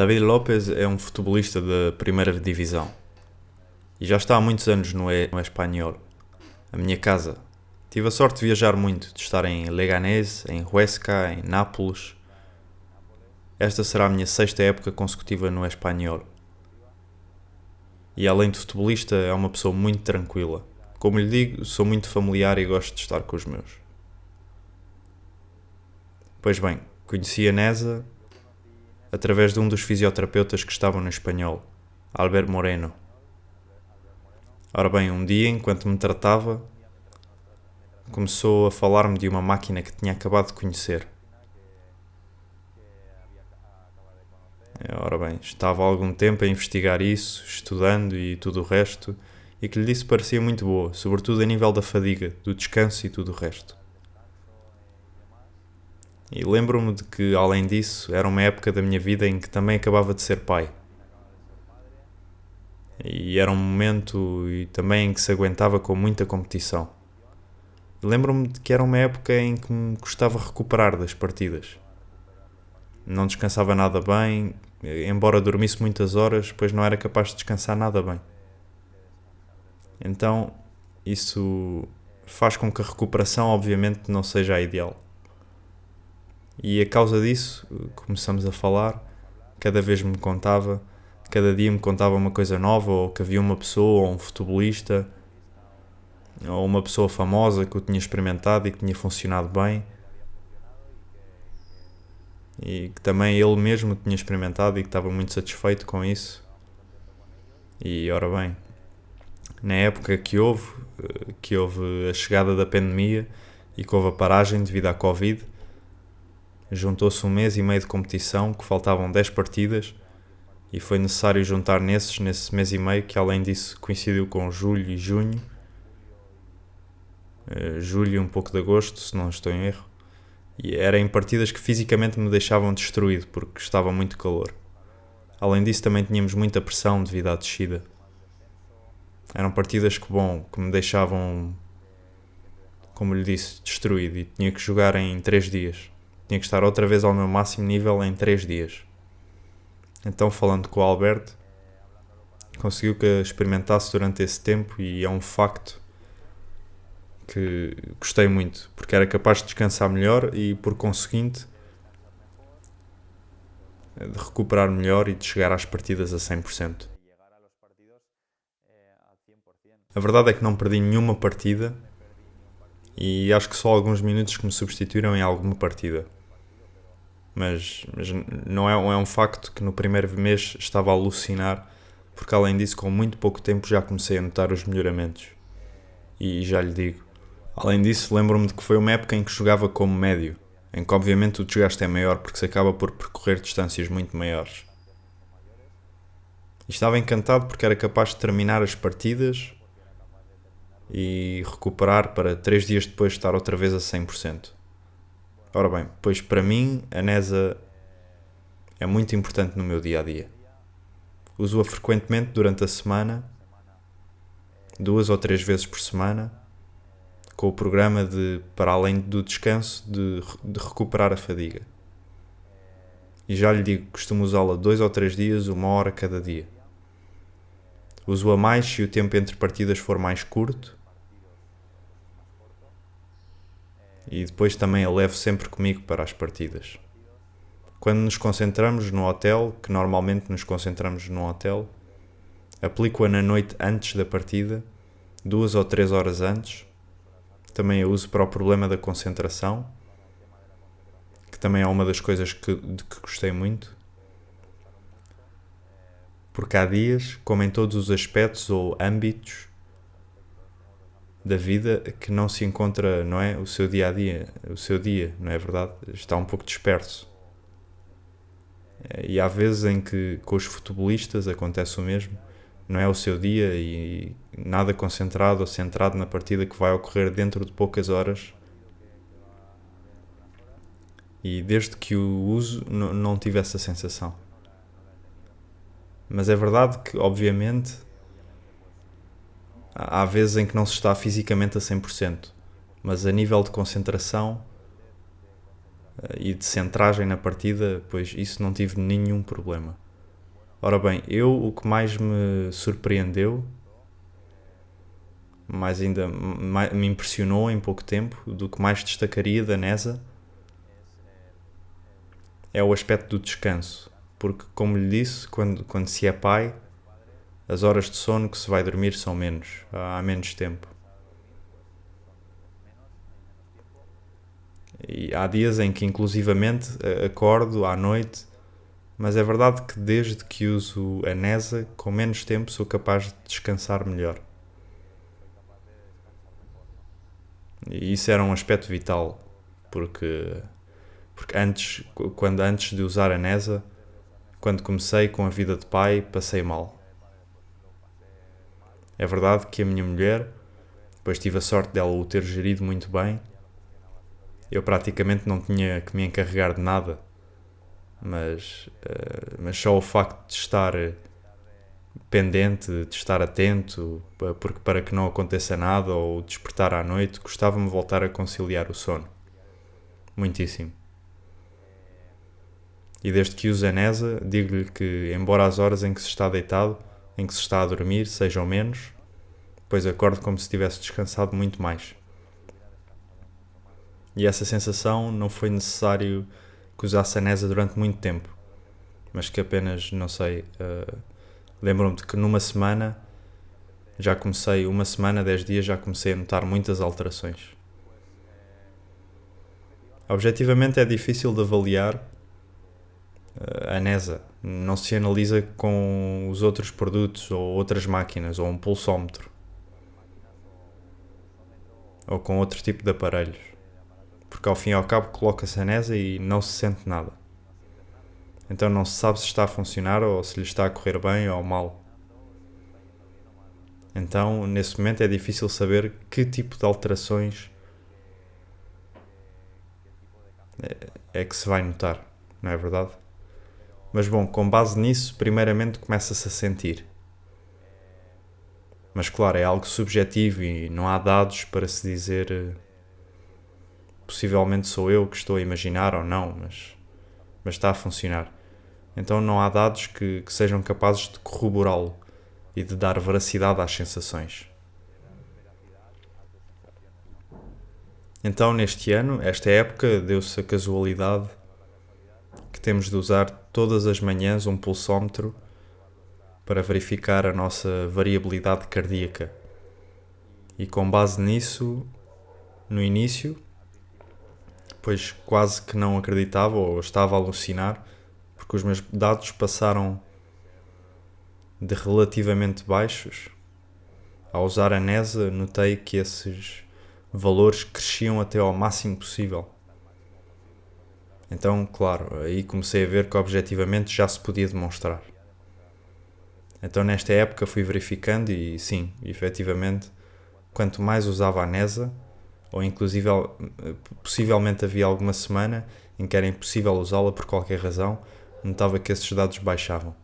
David López é um futebolista da primeira divisão e já está há muitos anos no Espanhol, a minha casa. Tive a sorte de viajar muito, de estar em Leganés, em Huesca, em Nápoles. Esta será a minha 6ª época consecutiva no Espanhol. E além de futebolista, é uma pessoa muito tranquila. Como lhe digo, sou muito familiar e gosto de estar com os meus. Pois bem, conheci a Neza através de um dos fisioterapeutas que estavam no Espanhol, Albert Moreno. Ora bem, um dia, enquanto me tratava, começou a falar-me de uma máquina que tinha acabado de conhecer. Ora bem, estava há algum tempo a investigar isso, estudando e tudo o resto, e que lhe disse parecia muito boa, sobretudo a nível da fadiga, do descanso e tudo o resto. E lembro-me de que, além disso, era uma época da minha vida em que também acabava de ser pai. E era um momento e também em que se aguentava com muita competição. E lembro-me de que era uma época em que me custava recuperar das partidas. Não descansava nada bem, embora dormisse muitas horas, pois não era capaz de descansar nada bem. Então, isso faz com que a recuperação, obviamente, não seja a ideal. E a causa disso, começamos a falar, cada vez cada dia me contava uma coisa nova, ou que havia uma pessoa, ou um futebolista, ou uma pessoa famosa que eu tinha experimentado e que tinha funcionado bem, e que também ele mesmo tinha experimentado e que estava muito satisfeito com isso. E ora bem, na época que houve a chegada da pandemia e que houve a paragem devido à Covid, juntou-se 1 mês e meio de competição, que faltavam 10 partidas, e foi necessário juntar nesse mês e meio, que além disso coincidiu com julho e junho, julho e um pouco de agosto, se não estou em erro, e era em partidas que fisicamente me deixavam destruído, porque estava muito calor. Além disso também tínhamos muita pressão devido à descida. Eram partidas que me deixavam, como lhe disse, destruído, e tinha que jogar em 3 dias. Tinha que estar outra vez ao meu máximo nível em 3 dias. Então, falando com o Alberto, conseguiu que eu experimentasse durante esse tempo, e é um facto que gostei muito, porque era capaz de descansar melhor e, por conseguinte, de recuperar melhor e de chegar às partidas a 100%. A verdade é que não perdi nenhuma partida e acho que só alguns minutos que me substituíram em alguma partida. Mas não é um facto que no primeiro mês estava a alucinar, porque além disso, com muito pouco tempo já comecei a notar os melhoramentos. E já lhe digo, além disso, lembro-me de que foi uma época em que jogava como médio, em que obviamente o desgaste é maior porque se acaba por percorrer distâncias muito maiores. E estava encantado porque era capaz de terminar as partidas e recuperar para 3 dias depois estar outra vez a 100%. Ora bem, pois para mim a Neza é muito importante no meu dia-a-dia. Uso-a frequentemente durante a semana, 2 ou 3 vezes por semana, com o programa de, para além do descanso, de recuperar a fadiga. E já lhe digo, costumo usá-la 2 ou 3 dias, 1 hora cada dia. Uso-a mais se o tempo entre partidas for mais curto, e depois também a levo sempre comigo para as partidas. Quando nos concentramos no hotel, que normalmente nos concentramos no hotel, aplico-a na noite antes da partida, 2 ou 3 horas antes. Também a uso para o problema da concentração, que também é uma das coisas de que gostei muito. Porque há dias, como em todos os aspectos ou âmbitos da vida, que não se encontra, não é, o seu dia-a-dia, o seu dia, não é verdade? Está um pouco disperso. E há vezes em que com os futebolistas acontece o mesmo, não é o seu dia e nada concentrado ou centrado na partida que vai ocorrer dentro de poucas horas. E desde que o uso não tive essa sensação. Mas é verdade que, obviamente, há vezes em que não se está fisicamente a 100%, mas a nível de concentração e de centragem na partida, pois isso não tive nenhum problema. Ora bem, o que mais me surpreendeu, me impressionou em pouco tempo, do que mais destacaria da NESA, é o aspecto do descanso. Porque, como lhe disse, quando se é pai, as horas de sono que se vai dormir são menos, há menos tempo. E há dias em que inclusivamente acordo à noite, mas é verdade que desde que uso a NESA, com menos tempo sou capaz de descansar melhor. E isso era um aspecto vital, porque antes de usar a NESA, quando comecei com a vida de pai, passei mal. É verdade que a minha mulher, depois tive a sorte dela o ter gerido muito bem, eu praticamente não tinha que me encarregar de nada, mas só o facto de estar pendente, de estar atento, porque para que não aconteça nada ou despertar à noite, gostava-me voltar a conciliar o sono. Muitíssimo. E desde que uso a NESA, digo-lhe que, embora as horas em que se está deitado, em que se está a dormir, sejam menos, pois acordo como se tivesse descansado muito mais. E essa sensação não foi necessário que usasse a NESA durante muito tempo, mas que apenas, não sei, lembro-me de que numa semana, 10 dias, já comecei a notar muitas alterações. Objetivamente é difícil de avaliar a NESA. Não se analisa com os outros produtos ou outras máquinas ou um pulsómetro ou com outro tipo de aparelhos, porque ao fim e ao cabo coloca-se a NESA e não se sente nada. Então não se sabe se está a funcionar ou se lhe está a correr bem ou mal. Então nesse momento é difícil saber que tipo de alterações é que se vai notar, não é verdade? Mas bom, com base nisso, primeiramente começa-se a sentir. Mas claro, é algo subjetivo e não há dados para se dizer possivelmente sou eu que estou a imaginar ou não, mas está a funcionar. Então não há dados que sejam capazes de corroborá-lo e de dar veracidade às sensações. Então neste ano, esta época, deu-se a casualidade que temos de usar todas as manhãs um pulsómetro para verificar a nossa variabilidade cardíaca. E com base nisso, no início, pois quase que não acreditava ou estava a alucinar, porque os meus dados passaram de relativamente baixos. Ao usar a NESA, notei que esses valores cresciam até ao máximo possível. Então, claro, aí comecei a ver que objetivamente já se podia demonstrar. Então nesta época fui verificando e sim, efetivamente, quanto mais usava a NESA, ou inclusive possivelmente havia alguma semana em que era impossível usá-la por qualquer razão, notava que esses dados baixavam.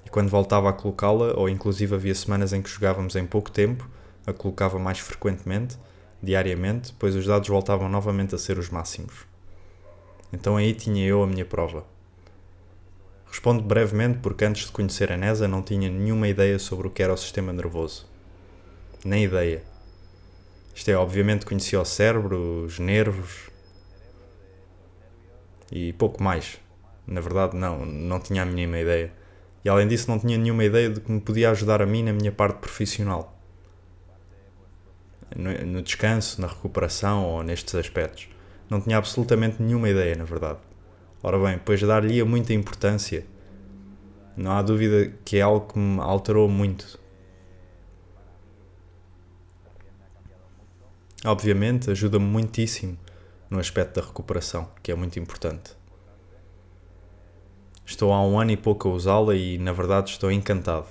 E quando voltava a colocá-la, ou inclusive havia semanas em que jogávamos em pouco tempo, a colocava mais frequentemente, diariamente, pois os dados voltavam novamente a ser os máximos. Então aí tinha eu a minha prova. Respondo brevemente porque antes de conhecer a NESA não tinha nenhuma ideia sobre o que era o sistema nervoso. Nem ideia. Isto é, obviamente conhecia o cérebro, os nervos e pouco mais. Na verdade não tinha a mínima ideia. E além disso não tinha nenhuma ideia de que me podia ajudar a mim na minha parte profissional. No descanso, na recuperação ou nestes aspectos. Não tinha absolutamente nenhuma ideia, na verdade. Ora bem, pois dar-lhe muita importância. Não há dúvida que é algo que me alterou muito. Obviamente ajuda-me muitíssimo no aspecto da recuperação, que é muito importante. Estou há 1 ano e pouco a usá-la e na verdade estou encantado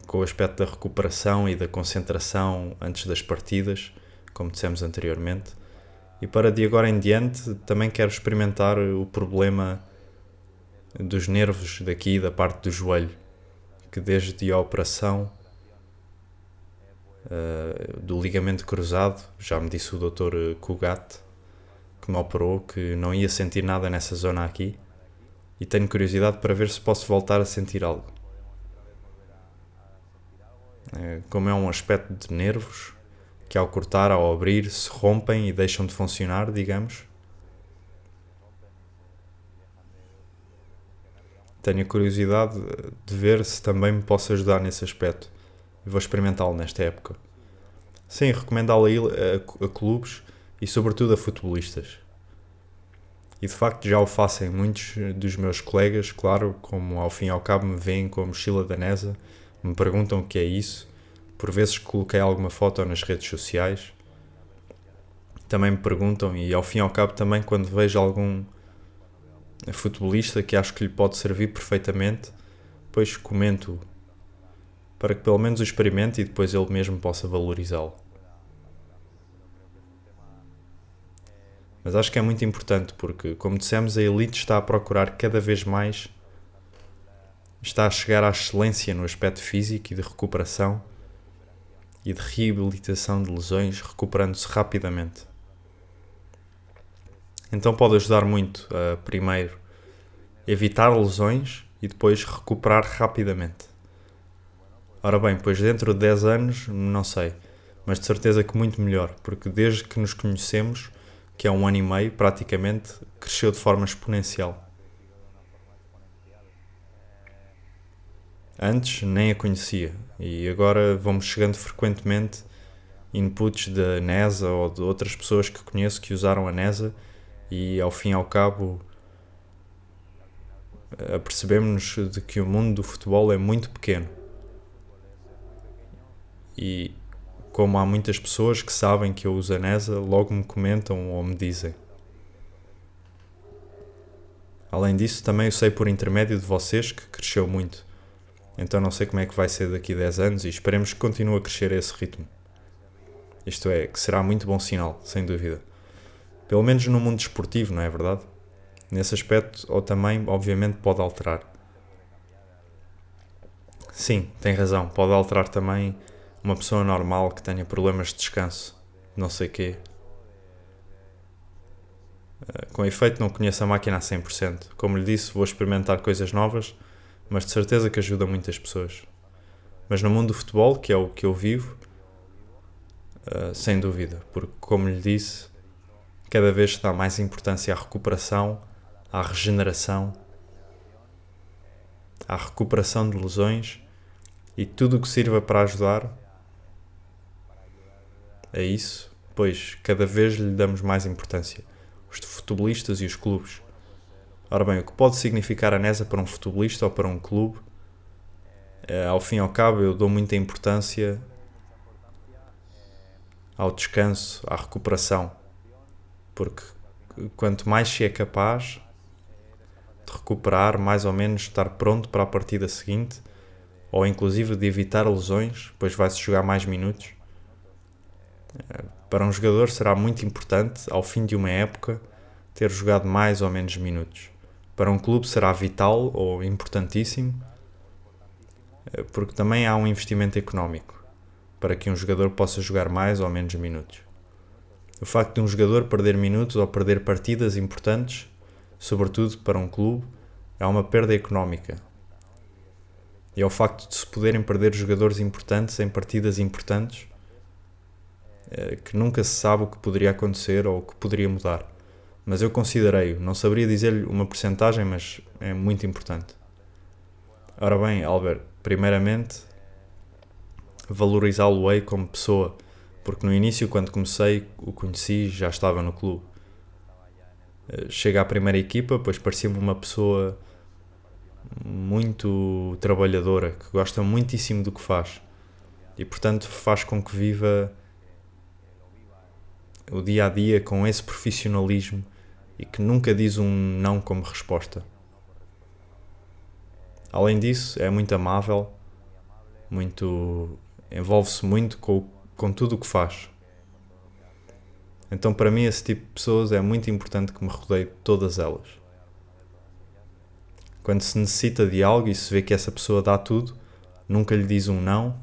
com o aspecto da recuperação e da concentração antes das partidas, como dissemos anteriormente. E para de agora em diante também quero experimentar o problema dos nervos daqui da parte do joelho, que desde a operação do ligamento cruzado, já me disse o Dr. Cugat, que me operou, que não ia sentir nada nessa zona aqui, e tenho curiosidade para ver se posso voltar a sentir algo. Como é um aspecto de nervos que ao cortar, ao abrir, se rompem e deixam de funcionar, digamos. Tenho a curiosidade de ver se também me posso ajudar nesse aspecto. E vou experimentá-lo nesta época. Sim, recomendá-lo a clubes e sobretudo a futebolistas. E de facto já o faço em muitos dos meus colegas, claro, como ao fim e ao cabo me veem com a mochila danesa, me perguntam o que é isso, por vezes coloquei alguma foto nas redes sociais, também me perguntam e ao fim e ao cabo também quando vejo algum futebolista que acho que lhe pode servir perfeitamente, depois comento para que pelo menos o experimente e depois ele mesmo possa valorizá-lo. Mas acho que é muito importante porque, como dissemos, a elite está a procurar cada vez mais, está a chegar à excelência no aspecto físico e de recuperação e de reabilitação de lesões, recuperando-se rapidamente. Então pode ajudar muito a, primeiro, evitar lesões e depois recuperar rapidamente. Ora bem, pois dentro de 10 anos, não sei, mas de certeza que muito melhor, porque desde que nos conhecemos, que é 1 ano e meio praticamente, cresceu de forma exponencial. Antes nem a conhecia e agora vão-me chegando frequentemente inputs da NESA ou de outras pessoas que conheço que usaram a NESA e ao fim e ao cabo apercebemos-nos de que o mundo do futebol é muito pequeno. E como há muitas pessoas que sabem que eu uso a NESA, logo me comentam ou me dizem. Além disso, também eu sei por intermédio de vocês que cresceu muito. Então não sei como é que vai ser daqui a 10 anos e esperemos que continue a crescer a esse ritmo. Isto é, que será muito bom sinal, sem dúvida. Pelo menos no mundo desportivo, não é verdade? Nesse aspecto, ou também, obviamente, pode alterar. Sim, tem razão, pode alterar também uma pessoa normal que tenha problemas de descanso, não sei quê. Com efeito, não conheço a máquina a 100%. Como lhe disse, vou experimentar coisas novas, mas de certeza que ajuda muitas pessoas. Mas no mundo do futebol, que é o que eu vivo, sem dúvida, porque, como lhe disse, cada vez se dá mais importância à recuperação, à regeneração, à recuperação de lesões e tudo o que sirva para ajudar a isso, pois cada vez lhe damos mais importância, os futebolistas e os clubes. Ora bem, o que pode significar a NESA para um futebolista ou para um clube, ao fim e ao cabo eu dou muita importância ao descanso, à recuperação, porque quanto mais se é capaz de recuperar, mais ou menos estar pronto para a partida seguinte, ou inclusive de evitar lesões, pois vai-se jogar mais minutos. Para um jogador será muito importante, ao fim de uma época, ter jogado mais ou menos minutos. Para um clube será vital ou importantíssimo, porque também há um investimento económico para que um jogador possa jogar mais ou menos minutos. O facto de um jogador perder minutos ou perder partidas importantes, sobretudo para um clube, é uma perda económica. E é o facto de se poderem perder jogadores importantes em partidas importantes que nunca se sabe o que poderia acontecer ou o que poderia mudar. Mas eu considerei-o, não saberia dizer-lhe uma percentagem, mas é muito importante. Ora bem, Albert, primeiramente, valorizá-lo-ei como pessoa, porque no início, quando comecei, o conheci, já estava no clube. Chega à primeira equipa, pois parecia-me uma pessoa muito trabalhadora, que gosta muitíssimo do que faz e, portanto, faz com que viva o dia a dia com esse profissionalismo e que nunca diz um não como resposta. Além disso, é muito amável, envolve-se muito com tudo o que faz. Então, para mim, esse tipo de pessoas é muito importante que me rodeie de todas elas. Quando se necessita de algo e se vê que essa pessoa dá tudo, nunca lhe diz um não,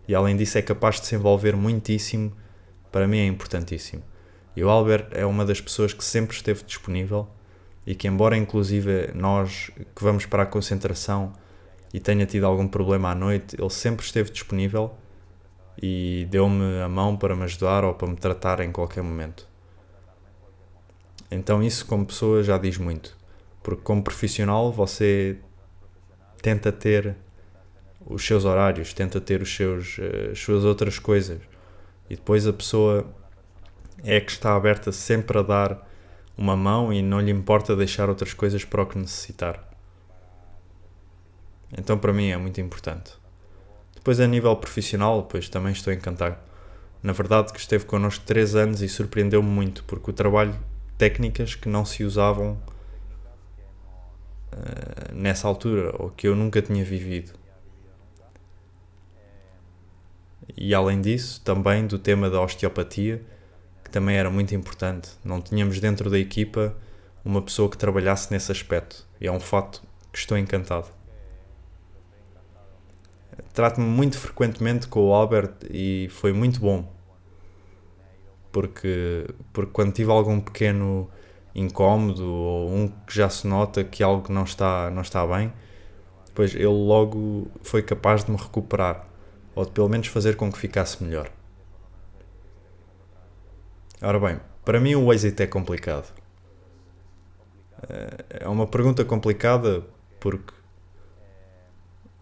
e além disso é capaz de se envolver muitíssimo, para mim é importantíssimo. E o Albert é uma das pessoas que sempre esteve disponível e que, embora inclusive nós que vamos para a concentração e tenha tido algum problema à noite, ele sempre esteve disponível e deu-me a mão para me ajudar ou para me tratar em qualquer momento. Então isso como pessoa já diz muito, porque como profissional você tenta ter os seus horários, tenta ter as suas outras coisas, e depois a pessoa é que está aberta sempre a dar uma mão e não lhe importa deixar outras coisas para o que necessitar. Então para mim é muito importante. Depois a nível profissional, pois também estou encantado. Na verdade que esteve connosco 3 anos e surpreendeu-me muito, porque o trabalho, técnicas que não se usavam nessa altura, ou que eu nunca tinha vivido. E além disso, também do tema da osteopatia, que também era muito importante. Não tínhamos dentro da equipa uma pessoa que trabalhasse nesse aspecto. E é um fato que estou encantado. Trato-me muito frequentemente com o Albert e foi muito bom. Porque quando tive algum pequeno incómodo ou um que já se nota que algo não está bem, depois ele logo foi capaz de me recuperar, ou de pelo menos fazer com que ficasse melhor. Ora bem, para mim o êxito é complicado. É uma pergunta complicada porque,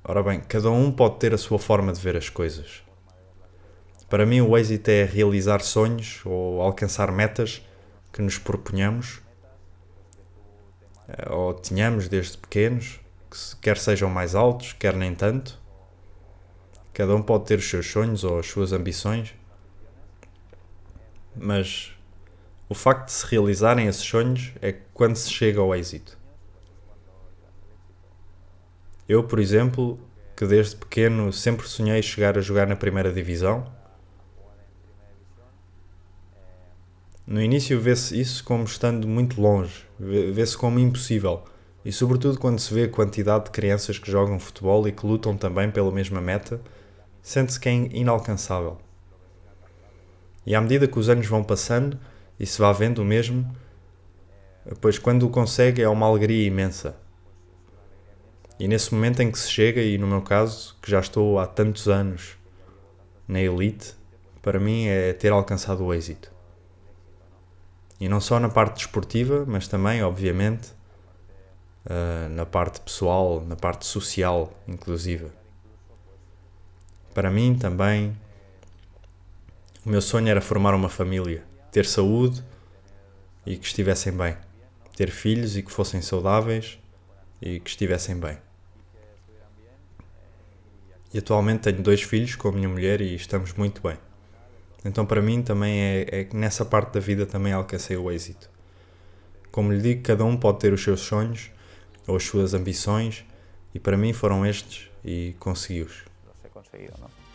ora bem, cada um pode ter a sua forma de ver as coisas. Para mim o êxito é realizar sonhos ou alcançar metas que nos proponhamos ou tínhamos desde pequenos, quer sejam mais altos, quer nem tanto. Cada um pode ter os seus sonhos ou as suas ambições, mas o facto de se realizarem esses sonhos é quando se chega ao êxito. Eu, por exemplo, que desde pequeno sempre sonhei chegar a jogar na primeira divisão, no início vê-se isso como estando muito longe, vê-se como impossível, e sobretudo quando se vê a quantidade de crianças que jogam futebol e que lutam também pela mesma meta, sente-se que é inalcançável. E à medida que os anos vão passando e se vai vendo o mesmo, pois quando o consegue é uma alegria imensa. E nesse momento em que se chega, e no meu caso, que já estou há tantos anos na elite, para mim é ter alcançado o êxito. E não só na parte desportiva, mas também, obviamente, na parte pessoal, na parte social, inclusive. Para mim também, o meu sonho era formar uma família, ter saúde e que estivessem bem. Ter filhos e que fossem saudáveis e que estivessem bem. E atualmente tenho 2 filhos com a minha mulher e estamos muito bem. Então para mim também é que nessa parte da vida também alcancei o êxito. Como lhe digo, cada um pode ter os seus sonhos ou as suas ambições e para mim foram estes e consegui-os. Los he conseguido, ¿no?